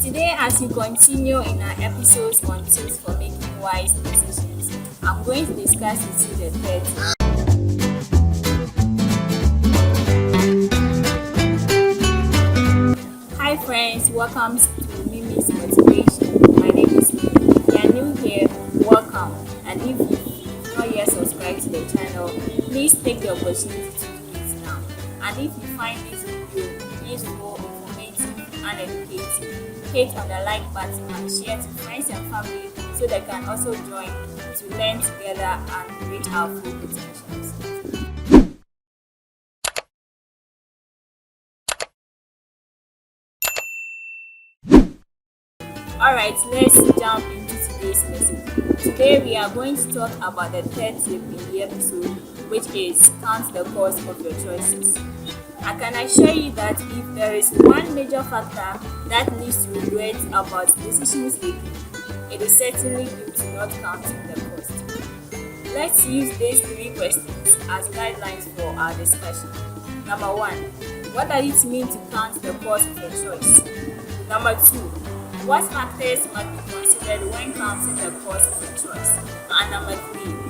Today, as we continue in our episodes on tips for making wise decisions, I'm going to discuss with you the third. Hi friends, welcome to Mimi's Motivation. My name is Mimi. If you are new here, welcome. And if you've not yet subscribed to the channel, please take the opportunity to do it now. And if you find this video useful, informative, and educative, hit on the like button and share to friends and family so they can also join to learn together and reach our full potentials. Alright, let's jump into today's message. Today we are going to talk about the third tip in the episode, which is count the cost of your choices. I can assure you that if there is one major factor that leads to regret about decisions taken, it is certainly due to not counting the cost. Let's use these three questions as guidelines for our discussion. Number 1, what does it mean to count the cost of your choice? Number 2, what factors must be considered when counting the cost of a choice? And number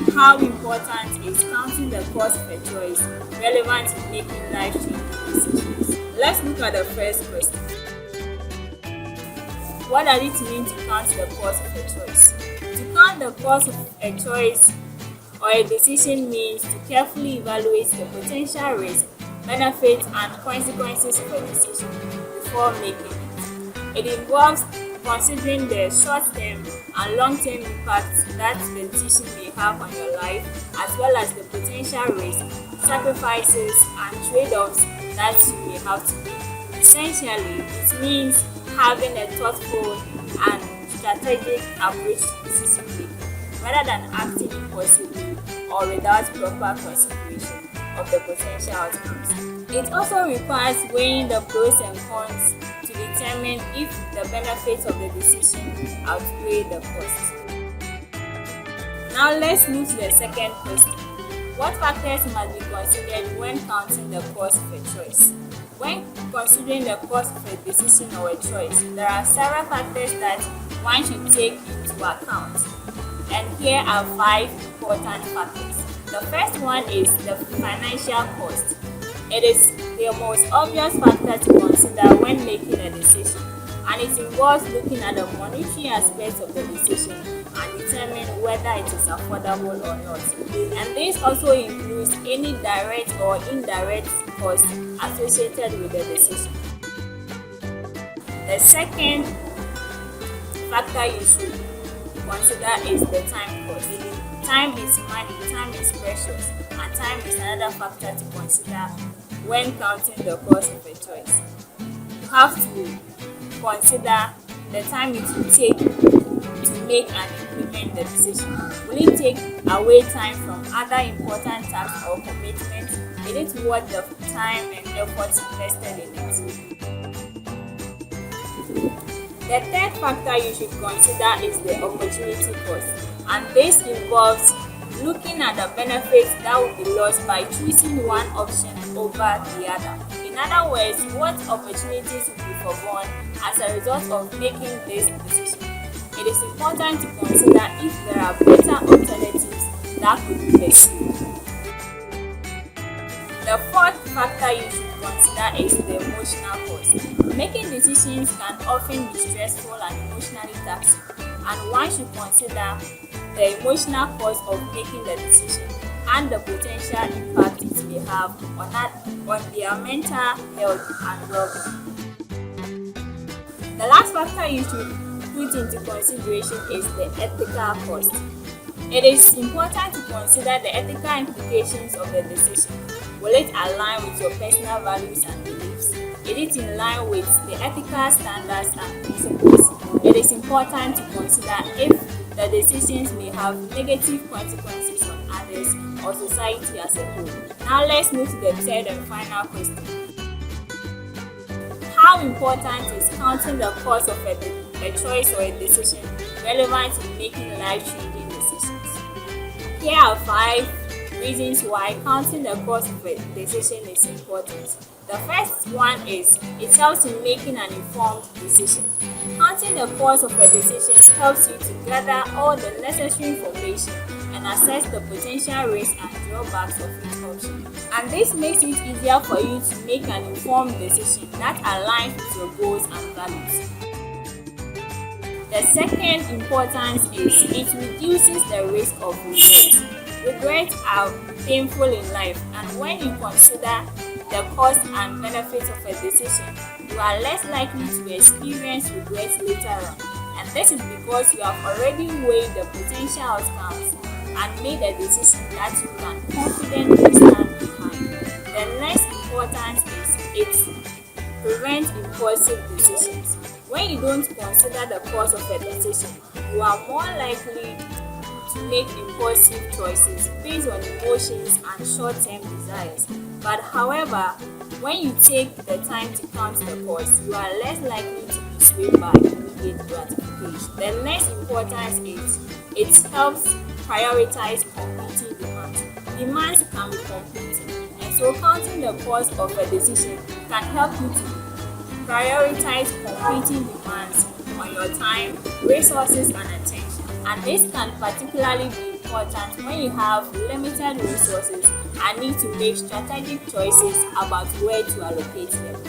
3, how important is counting the cost of a choice relevant in making life-changing decisions? Let's look at the first question. What does it mean to count the cost of a choice? To count the cost of a choice or a decision means to carefully evaluate the potential risk, benefits, and consequences of a decision before making it. It involves considering the short-term and long-term impacts that the decision may have on your life, as well as the potential risks, sacrifices, and trade-offs that you may have to make. Essentially, it means having a thoughtful and strategic approach to decision making, rather than acting impulsively or without proper consideration of the potential outcomes. It also requires weighing the pros and cons to determine if the benefits of the decision outweigh the cost. Now let's move to the second question. What factors must be considered when counting the cost of a choice? When considering the cost of a decision or a choice, there are several factors that one should take into account. And here are 5 important factors. The first one is the financial cost. It is the most obvious factor to consider when making a decision, and it involves looking at the monetary aspects of the decision and determine whether it is affordable or not. And this also includes any direct or indirect costs associated with the decision. The second factor you should consider is the time cost. Time is money, time is precious, and time is another factor to consider when counting the cost of a choice. You have to consider the time it will take to make and implement the decision. Will it take away time from other important tasks or commitments? Is it worth the time and effort invested in it? The third factor you should consider is the opportunity cost, and this involves looking at the benefits that will be lost by choosing one option over the other. In other words, what opportunities will be forgone as a result of making this decision. It is important to consider if there are better alternatives that could be pursued. The fourth factor you should consider is the emotional cost. Making decisions can often be stressful and emotionally taxing, and one should consider the emotional cost of making the decision and the potential impact it may have on their mental health and well-being. The last factor you should put into consideration is the ethical cost. It is important to consider the ethical implications of the decision. Will it align with your personal values and beliefs? Is it in line with the ethical standards and principles? It is important to consider if the decisions may have negative consequences on others or society as a whole. Now let's move to the third and final question. How important is counting the cost of a choice or a decision relevant in making life-changing decisions? Here are 5 reasons why counting the cost of a decision is important. The first one is it helps in making an informed decision. Counting the cost of a decision helps you to gather all the necessary information and assess the potential risks and drawbacks of each option. And this makes it easier for you to make an informed decision that aligns with your goals and values. The second importance is it reduces the risk of regret. Regrets are painful in life, and when you consider the cost and benefits of a decision, you are less likely to experience regrets later on. And this is because you have already weighed the potential outcomes and made a decision that you can confidently stand behind. The next importance is it prevents impulsive decisions. When you don't consider the cost of a decision, you are more likely to make impulsive choices based on emotions and short-term desires. But however, when you take the time to count the cost, you are less likely to be swayed by immediate gratification. The next importance is it helps prioritize competing demands. Demands can be competing, and so counting the cost of a decision can help you to prioritize competing demands on your time, resources, and attention. And this can particularly be important when you have limited resources and need to make strategic choices about where to allocate them.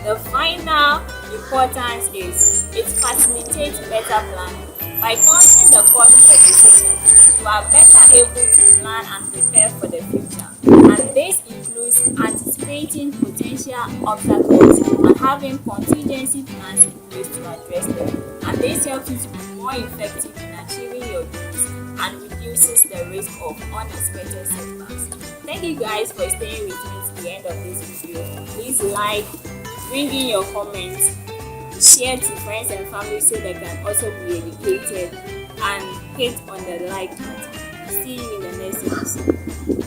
The final importance is it facilitates better planning. By counting the cost of a decision, you are better able to plan and prepare for the future. And this includes anticipating potential obstacles and having contingency plans in place to address them. And this helps you to be more effective in achieving your goals and reduces the risk of unexpected setbacks. Thank you guys for staying with me to the end of this video. Please like, bring in your comments, share to friends and family so they can also be educated, and hit on the like button. See you in the next episode.